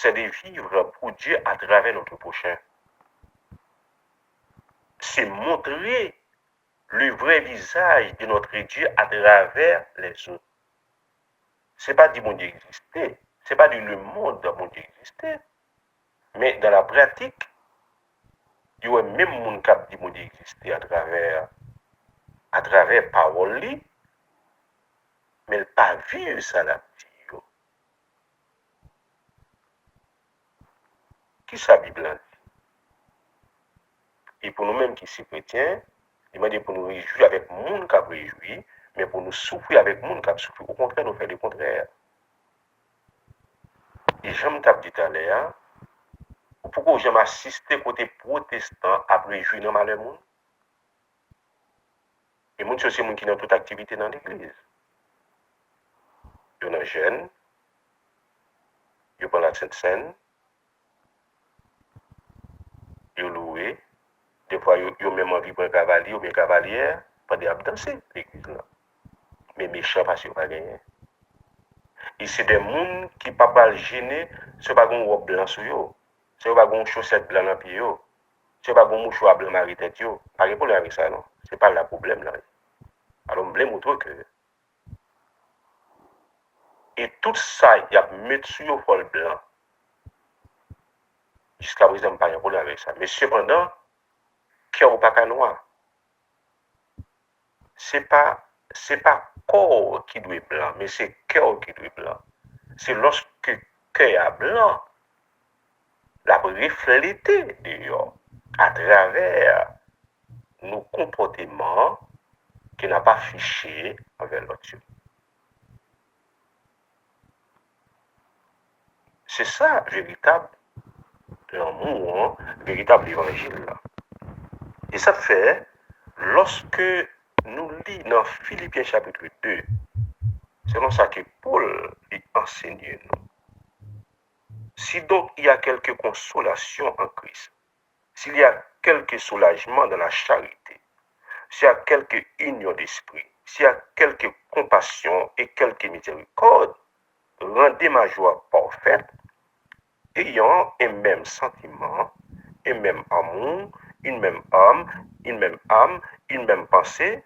c'est de vivre pour Dieu à travers notre prochain. C'est montrer le vrai visage de notre Dieu à travers les autres. C'est pas dire mon Dieu existait, c'est pas dire le monde mon Dieu existait, mais dans la pratique, il y a même mon cap dit mon Dieu existait à travers parole, mais il pas vivre ça là. Qui ça Bible dit? Et pour nous-mêmes qui sommes chrétiens, il m'a dit pour nous réjouir avec le monde qui a réjoui, mais pour nous souffrir avec le monde qui a souffert. Au contraire, nous faisons le contraire. Et j'aime t'ai dit tout à l'heure, pourquoi j'aime assister côté protestant à réjouir dans le monde? Et mon c'est les gens qui ont toute activité dans l'église. Ils sont jeunes, ils prennent la Sainte Seine, ils louent, des fois ils ont même envie pour un cavalier ou bien cavalière, pour aller danser l'église là. Mais méchants parce qu'ils n'ont pas gagné. Et c'est des gens qui ne peuvent pas gêner, ce n'est pas un robe blanc sur eux, ce n'est pas un chaussette blanc dans pied, ce n'est pas un mouchoir blanc dans la tête. Pas de problème avec ça, non. Ce n'est pas le problème là. Alors, je blâme autre que. Et tout ça, il y a mis sur le fol blanc. Jusqu'à présent, je n'ai pas de problème avec ça. Mais cependant, cœur ou pas noir, ce n'est pas corps qui doit être blanc, mais c'est cœur qui doit être blanc. C'est lorsque cœur est blanc, la refléter dehors à travers nos comportements qui n'a pas fiché envers l'autre. C'est ça, véritable l'amour, véritable évangile. Et ça fait, lorsque nous lisons dans Philippiens chapitre 2, c'est dans ça que Paul enseigne nous. Si donc il y a quelque consolation en Christ, s'il y a quelque soulagement dans la charité, s'il y a quelque union d'esprit, s'il y a quelque compassion et quelque miséricorde, rendez ma joie parfaite, ayant un même sentiment, un même amour, une même âme, une même pensée.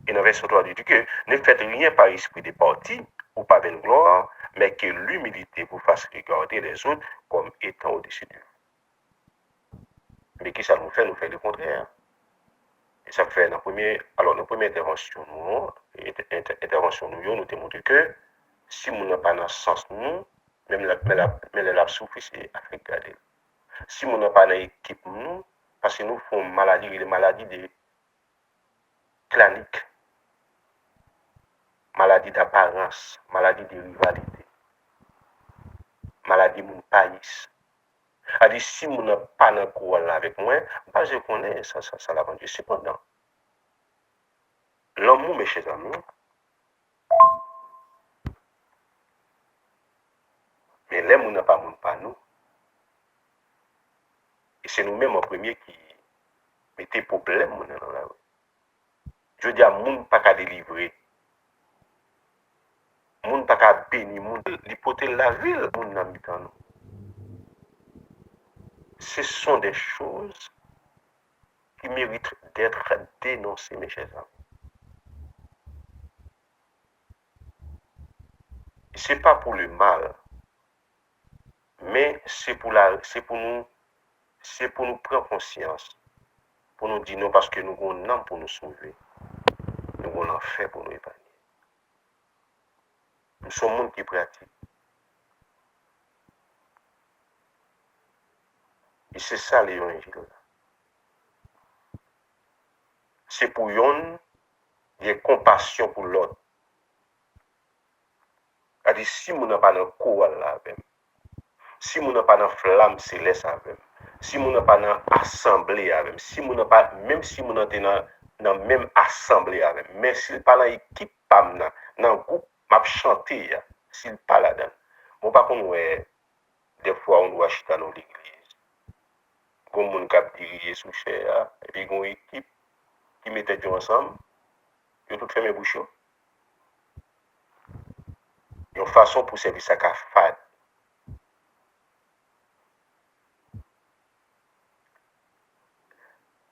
Et dans le verset 3, il dit que ne faites rien par esprit de parti ou par vaine gloire, mais que l'humilité vous fasse regarder les autres comme étant au-dessus d'eux. Mais qui ça nous fait? Nous fait le contraire. Et ça fait dans la première intervention, nous te montré que si nous n'avons pas dans ce sens, nous, même la souffrance, c'est à faire garder. Si nous n'avons pas dans l'équipe, nous, parce que nous faisons les maladies de clanique, maladie d'apparence, maladie de rivalité, maladie de mon pays. C'est-à-dire, si nous n'avons pas dans le avec moi, je connais ça la vendu. Cependant, l'amour, mes chers amis, mais l'amour n'a pas nous. Et c'est nous-mêmes en premier qui mettons problème dans la rue. Je dis à moun pas qu'à délivrer. Moun pas qu'à bénir, moun l'hypothèse la ville, moun n'a mis dans nous. Ce sont des choses qui méritent d'être dénoncées, mes chers amis. Ce n'est pas pour le mal, mais c'est pour nous prendre conscience, pour nous dire non parce que nous avons un âme pour nous sauver, nous avons l'enfer pour nous épargner. Nous sommes monde qui pratique. Et c'est ça l'évangile. C'est pour yon, il y a compassion pour l'autre. C'est-à-dire, si nous n'avons pas de courage avec, si nous n'avons pas de flamme céleste avec, si nous n'avons pas d'assemblée avec, si nous n'avons pas, même si nous n'avons dans la même assemblée avec, mais s'il pas dans l'équipe, dans le groupe, m'a chanté, s'il pas là-dedans. Bon, par contre, des fois, on doit acheter dans l'église. Comme mon cap dirigé sous chair, et puis une équipe qui mettait tout ensemble, ils ont tout fait mes bouchons. Une façon pour servir ça qu'à fade.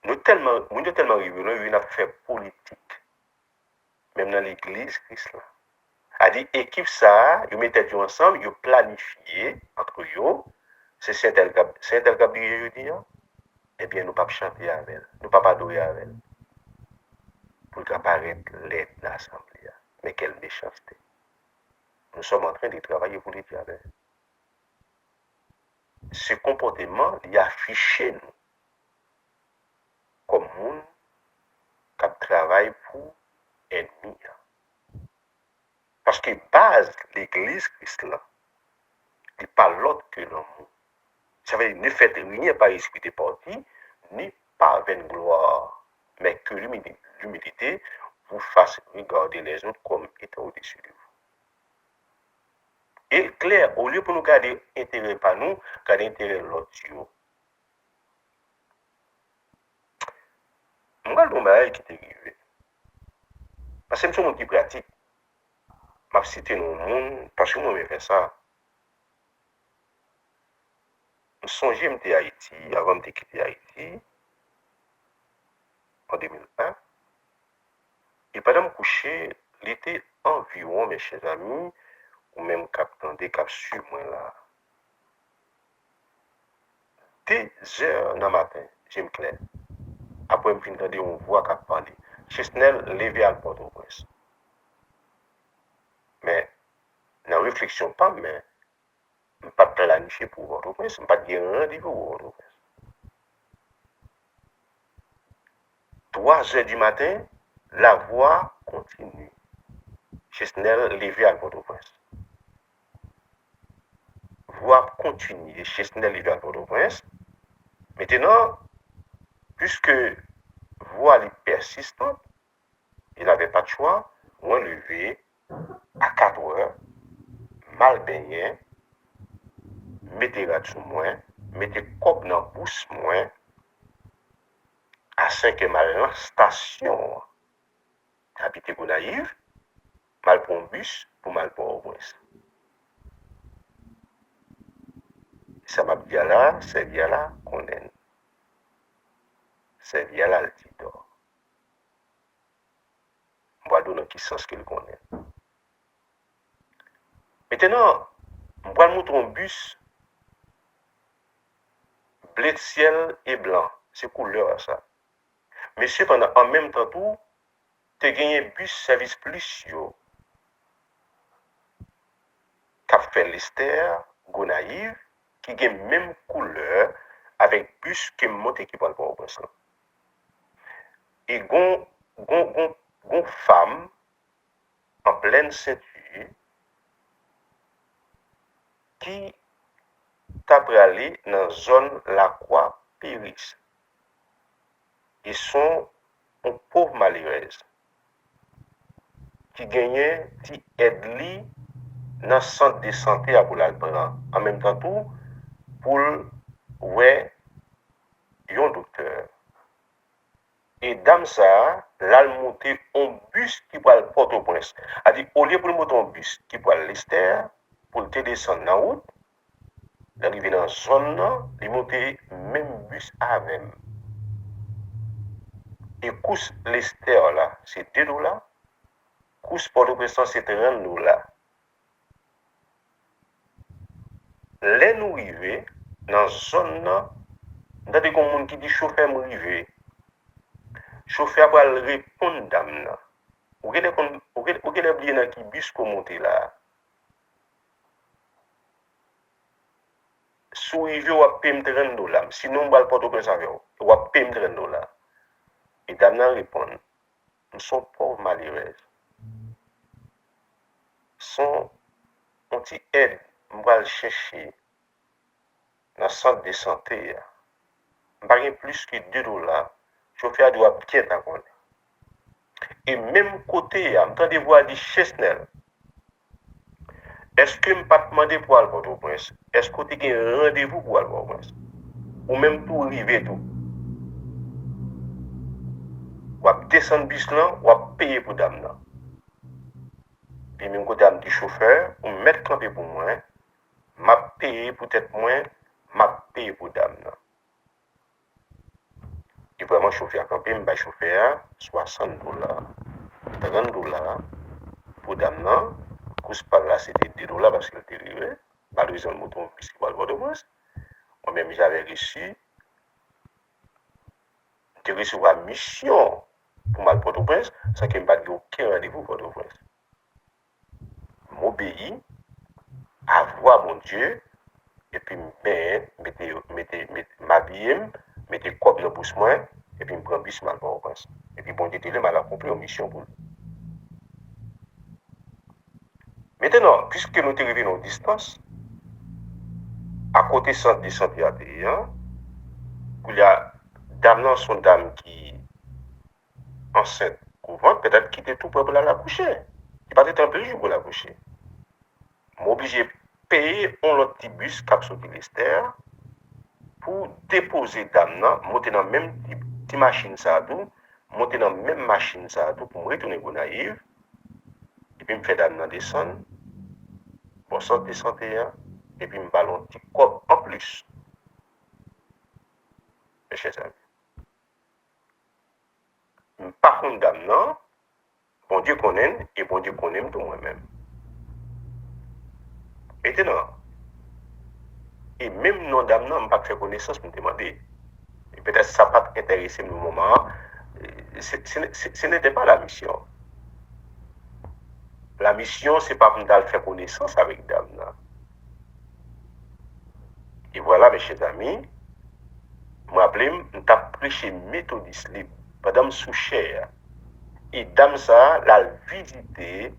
Nous tellement rigoureux, il a fait politique, même dans l'église Christ là. A dit équipe ça, ils mettaient ensemble, ils planifié entre eux, c'est Saint-El Gabriel, je dis, eh bien, nous ne pouvons pas chanter avec elle, nous ne pouvons pas adorer avec elle, pour apparaître l'aide de l'Assemblée. Mais quelle méchanceté. Nous sommes en train de travailler pour les diables. Ce comportement, il affiché nous comme monde qui travaille pour ennemi. Parce que base l'église Christ là, il n'est pas l'autre que l'homme. Ça veut dire ne faites rien par esprit de parti, ni par vaine gloire, mais que l'humilité vous fasse regarder les autres comme étant au-dessus de vous. Et clair, au lieu pour nous garder intérêt par nous, garder intérêt l'autre. Moi, le monde qui est arrivé. Parce que c'est un monde qui pratique. Je cité dans le monde, parce que moi, je fais ça. Je songeais à m'étais à Haïti, avant de quitter Haïti, en 2001. Et pendant me coucher, l'été environ, mes chers amis, ou même des cap sur moi là. 2 heures dans le matin, j'ai me clair. Après, je me entendre on voit qu'à parler. Chesnel levé à Port-au-Prince. Mais, dans la réflexion, pas, mais, je ne pas planifié pour Port-au-Prince, je ne pas dire rendez-vous pour Port-au-Prince. 3 heures du matin, la voie continue. Chesnel levé à Port-au-Prince. Voie continue. Chesnel levé à Port-au-Prince. Maintenant, puisque voie est persistante, il n'avait pas de choix, moi levé à 4 heures, mal baigné, mettez la sous moi, mettez cop dans la bouche moi, à 5 heures, mal station, habité Gonaïve, mal pour un bus, pour mal pour au Prince. Ça m'a dit là, c'est bien là qu'on est. C'est bien là le titre. On va donner qui sens qu'il connaît. Maintenant, on va montrer un bus bleu de ciel et blanc. C'est couleur ça. Mais cependant, en même temps, tout, tu as gagné bus service plus yo. Cap fait Lister, Gonaïve, qui a même couleur avec bus qui monte qui parle pour ça. Et gon femme en pleine ceinture qui t'a aller dans la zone la croix Péris. Ils sont une pauvre malheureuse qui gagnait qui aide li dans le centre de santé à pour l'alpran. En même temps tout pour ouais un docteur. Et dame ça, là monter un bus qui va le Port-au-Prince. A dit au lieu pour monter un bus qui va l'Esther pour te descendre dans la route, d'arriver dans la zone là, il monter même bus avec. Et course l'Esther là, c'est $2. Course Port-au-Prince c'est $30. Les nous arrivés dans la zone là, dans des gens qui dit chauffeur m'arriver. Chauffeur va répondre dame là. Ou gade oublié dans qui bus qu'on monte là. Sou rive ou a payer $30. Sinon on va le Port-au-Prince avec ou a payer $30. Et dame là répond, nous sommes pauvres malheureux. Son petit aide, on va le chercher dans le centre de santé. Pas plus que $2. Chauffeur doit bien t'accommoder. Et même côté, j'entendais voir des Chesnel. Est-ce que je ne pas demander pour aller au Prince? Est-ce que tu as un rendez-vous pour aller au Prince? Ou même tout arriver tout? Ou à descendre bus là, ou à payer pour dame là. Puis même côté dame du chauffeur, ou mettre campé pour moi, m'a payé pour être moins, m'a payé pour dame là. Et vraiment chauffeur campé, je vais chauffeur $60. $30 pour dame non. Couche par là, c'était $2 parce qu'elle était arrivée. Malheureusement, le mouton puisqu'il va le voir de moins. Moi-même, j'avais reçu la mission pour mal Port-au-Prince, ça qui m'a pas aucun rendez-vous Port-au-Prince. M'obéis à voir mon Dieu, et puis m'habiller, mettez quoi dans le bouche moi, et puis me prendre bis mal Port-au-Prince. Et puis bon Dieu, il m'a accompli une mission pour lui. Maintenant, puisque nous sommes arrivés en distance, à côté centre de santé ATI, il y a dame son dame qui enceinte courante, peut-être quitter tout pour la coucher. Il pas être un peu pour la coucher. M'obligé de payer un autre petit bus cap sur Lester pour déposer dame monter dans même petite machine ça tout, monter dans même machine ça tout pour me retourner au Gonaïve et puis me faire dame descendre pour centre de santé et puis me ballon petit cop en plus. Mes chers amis. Par contre dame non, bon Dieu connaît et bon Dieu connaît tout moi-même. Maintenant, et même non dame non, je pas fait connaissance me demander. Et peut-être ça n'a pas intéressé au moment. Ce n'était pas la mission. La mission, c'est pas pour faire connaissance avec dame. Et voilà, mes chers amis, moi, je t'ai prêché méthodiste libre, madame Souchère. Et dame ça, l'a visité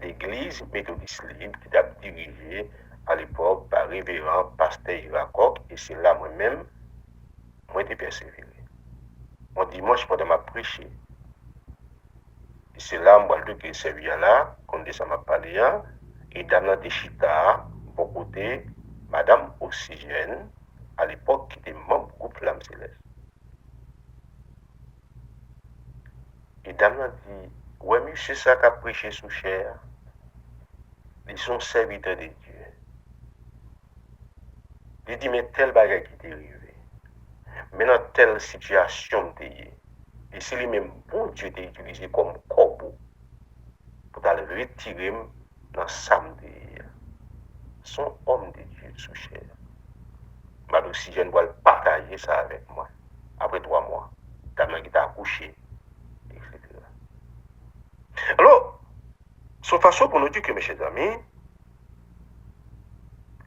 l'église méthodiste libre qui a dirigée à l'époque par révérend pasteur Iracoc. Et c'est là moi-même, moi, j'ai persévéré. Mon dimanche, pendant ma prêché. Et c'est là, moi, le que servi là, quand ça m'a parlé, et dans la chita, pour côté, madame Oxygène, à l'époque, qui était membre du groupe L'Âme Céleste. Et dame a dit, ouais, monsieur, ça qu'a prêché sous chair, ils sont serviteurs de Dieu. Il dit, mais tel bagage qui t'est arrivé, mais dans telle situation t'es, et c'est lui-même bon Dieu t'a utilisé comme corbeau pour aller retirer dans samedi son homme de Dieu sous chair. Madame Oxygène doit partager ça avec moi. Après 3 mois, dame qui t'a accouché, etc. Alors, son façon pour nous dire que, mes chers amis,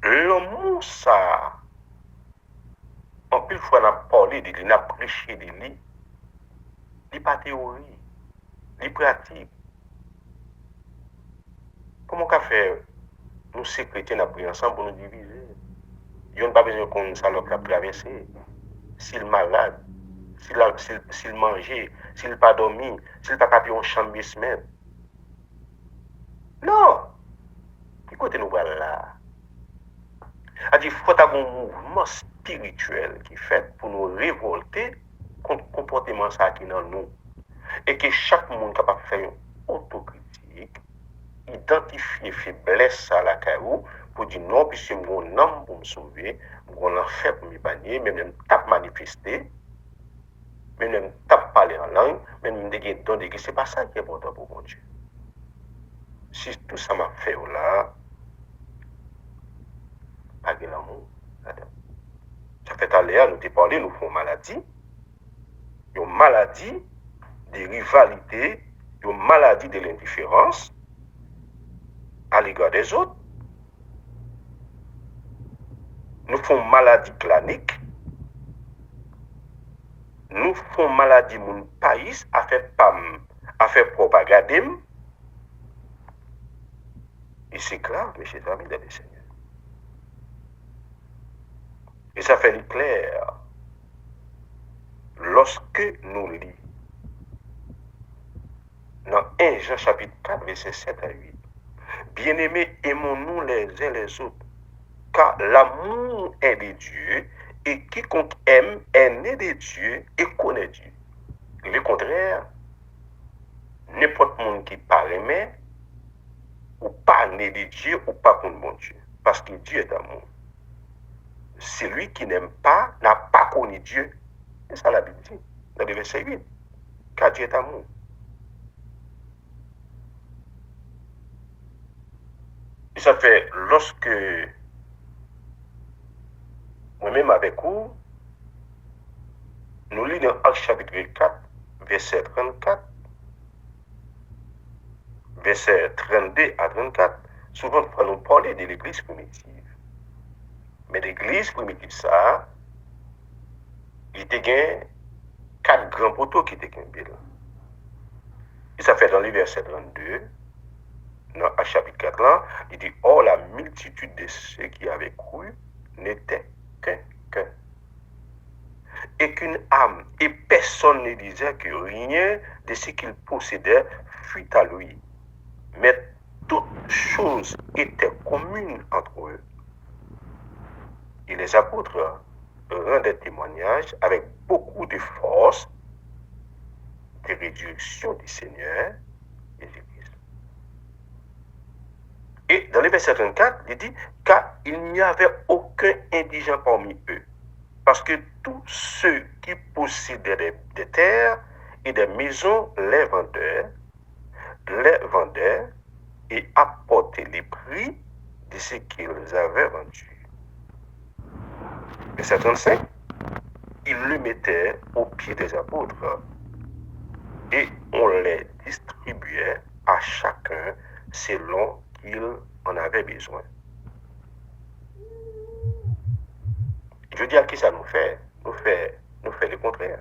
l'amour, ça, en plus fois, on a parlé de lui, on a prêché de lui, il n'est pas théorie, il est pratique. Comment on peut faire, nous, ces chrétiens, on a pris ensemble pour nous diviser? Ils n'ont pas besoin qu'on ça leur a traversé. S'il est malade, s'il mangeait, s'il n'a pas dormi, s'il n'a pas capé en chambre de semaine. Non! Écoutez, nous voilà là. Il faut avoir un mouvement spirituel qui est fait pour nous révolter contre le comportement ça qui est dans nous. Et que chaque monde capable de faire une autocritique, identifier faiblesse à la carreau pour dire non, puisque mon âme pour me sauver, mon enfer pour me bannier, même je tape manifester, même je tape parler en langue, même je donne des c'est pas ça qui est important pour mon Dieu. Si tout ça m'a fait là, pas de l'amour. Ça fait à l'air, nous te parlé, nous faisons maladie. Une maladie de rivalité, une maladie de l'indifférence à l'égard des autres. Nous faisons maladie clanique. Nous faisons maladie mon pays, à faire pam, à faire propagande. Et c'est grave, mes chers amis, dans le Seigneur. Et ça fait clair. Lorsque nous lisons dans 1 Jean chapitre 4, verset 7 à 8, bien-aimés, aimons-nous les uns les autres, car l'amour est de Dieu, et quiconque aime est né de Dieu et connaît Dieu. Le contraire, n'importe monde qui parle mais ou pas né de Dieu ou pas contre mon Dieu, parce que Dieu est amour. Celui qui n'aime pas n'a pas connu Dieu. C'est ça la Bible dit. dans le verset 8. Car Dieu est amour. Et ça fait, lorsque moi-même avec vous, nous lisons Actes chapitre 4, verset 34, verset 32 à 34, souvent nous parler de l'église primitive. Mais l'église primitive, ça, il était gain 4 grands poteaux qui étaient gagnés. Et ça fait dans le verset 32, dans Actes chapitre 4 là, il dit, oh, la multitude de ceux qui avaient cru n'était qu'un cœur. Et qu'une âme, et personne ne disait que rien de ce qu'il possédait fut à lui. Mais toutes choses étaient communes entre eux. Et les apôtres rendaient témoignage avec beaucoup de force de résurrection du Seigneur Jésus-Christ. Et dans le verset 34, il dit, car il n'y avait aucun indigent parmi eux. Parce que tous ceux qui possédaient des terres et des maisons les vendaient et apportaient les prix de ce qu'ils avaient vendu. Verset 35, ils le mettaient aux pieds des apôtres et on les distribuait à chacun selon qu'il en avait besoin. Je dis à qui ça nous fait le contraire.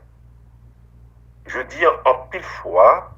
Je dis en pile fois,